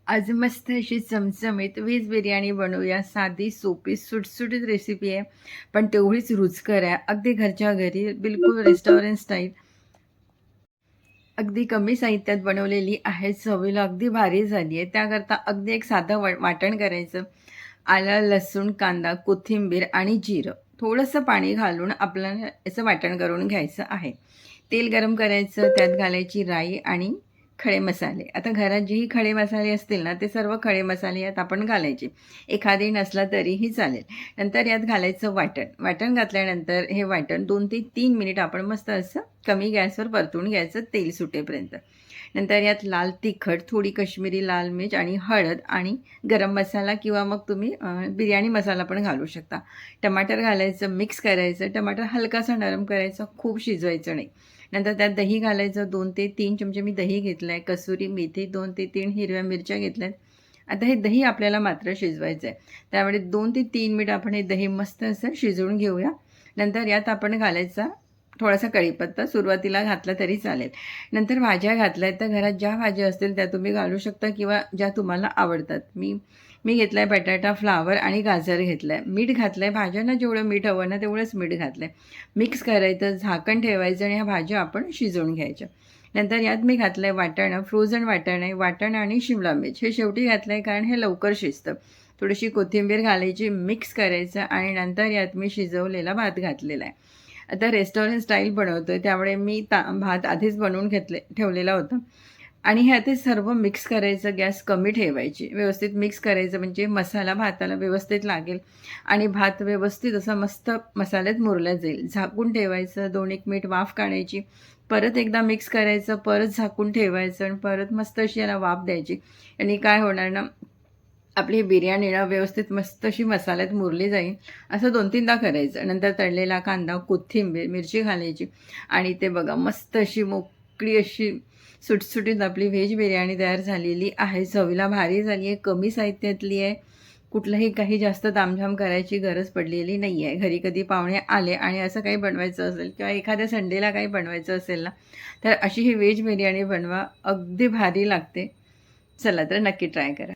आज मस्त अशी चमचमीत व्हेज बिर्याणी बनवूया. साधी, सोपी, सुटसुटीत रेसिपी आहे, पण तेवढीच रुचकर आहे. अगदी घरच्या घरी, बिलकुल रेस्टॉरंट स्टाईल. अगदी कमी साहित्यात बनवलेली आहे. चवीला अगदी भारी झाली आहे. त्याकरता अगदी एक साधं वाटण करायचं. आलं, लसूण, कांदा, कोथिंबीर आणि जिरं. थोडंसं पाणी घालून आपल्याला याचं वाटण करून घ्यायचं आहे. तेल गरम करायचं, त्यात घालायची राई आणि खडे मसाले. आता घरात जेही खडे मसाले असतील ना, ते सर्व खडे मसाले यात आपण घालायचे. एखादी नसला तरीही चालेल. नंतर यात घालायचं वाटण. वाटण घातल्यानंतर हे वाटण 2 ते 3 मिनिट आपण मस्त असं कमी गॅसवर परतून घ्यायचं तेल सुटेपर्यंत. नंतर यात लाल तिखट, थोडी काश्मीरी लाल मिर्च आणि हळद आणि गरम मसाला किंवा मग तुम्ही बिर्याणी मसाला पण घालू शकता. टमाटर घालायचं, मिक्स करायचं. टमाटर हलकासा नरम करायचा, खूप शिजवायचं नाही. नंतर त्यात दही घालायचं. 2 ते 3 चमचे मी दही घेतलं आहे. कसुरी मेथी 2 ते 3 हिरव्या मिरच्या घेतल्यात. आता हे दही आपल्याला मात्र शिजवायचं आहे. त्यामुळे 2 ते 3 मिनिट आपण हे दही मस्त असं शिजवून घेऊया. नंतर यात आपण घालायचा थोडासा कढीपत्ता. सुरुवातीला घातला तरी चालेल. नंतर भाज्या घातल्या तर घरात ज्या भाज्या असतील त्या तुम्ही घालू शकता किंवा ज्या तुम्हाला आवडतात. मी मी घेतला आहे बटाटा, फ्लावर आणि गाजर घेतलं आहे. मीठ घातलं आहे. भाज्यांना जेवढं मीठ हवं ना तेवढंच मीठ घातलं आहे. मिक्स करायचं, झाकण ठेवायचं आणि ह्या भाज्या आपण शिजवून घ्यायच्या. नंतर यात मी घातलं आहे वाटाणं, फ्रोझन वाटाणं आहे. वाटाणं आणि शिमला मिर्च हे शेवटी घातलं आहे कारण हे लवकर शिजतं. थोडीशी कोथिंबीर घालायची, मिक्स करायचं आणि नंतर यात मी शिजवलेला भात घातलेला आहे. आता रेस्टॉरंट स्टाईल बनवतो आहे त्यामुळे मी भात आधीच बनवून ठेवलेला होता आणि हे ते सर्व मिक्स करायचं. गॅस कमी ठेवायची. व्यवस्थित मिक्स करायचं म्हणजे मसाला भाताला व्यवस्थित लागेल आणि भात व्यवस्थित असा मस्त मसाल्यात मुरला जाईल. झाकून ठेवायचं. 2-1 मिनिट वाफ काढायची. परत एकदा मिक्स करायचं, परत झाकून ठेवायचं आणि परत मस्त अशी याला वाफ द्यायची. आणि काय होणार ना, आपली बिर्याणी ना व्यवस्थित मस्त अशी मसाल्यात मुरली जाईल. असं 2-3दा करायचं. नंतर तळलेला कांदा, कोथिंबीर, मिरची घालायची आणि ते बघा मस्त अशी मोकळी अशी सुटसुटीत आपली व्हेज बिर्याणी तयार झालेली आहे. चवीला भारी झाली आहे. कमी साहित्यातली आहे. कुठलंही काही जास्त तामझाम करायची गरज पडलेली नाही आहे. घरी कधी पाहुणे आले आणि असं काही बनवायचं असेल किंवा एखाद्या संडेला काही बनवायचं असेल ना, तर अशी ही व्हेज बिर्याणी बनवा. अगदी भारी लागते. चला तर नक्की ट्राय करा.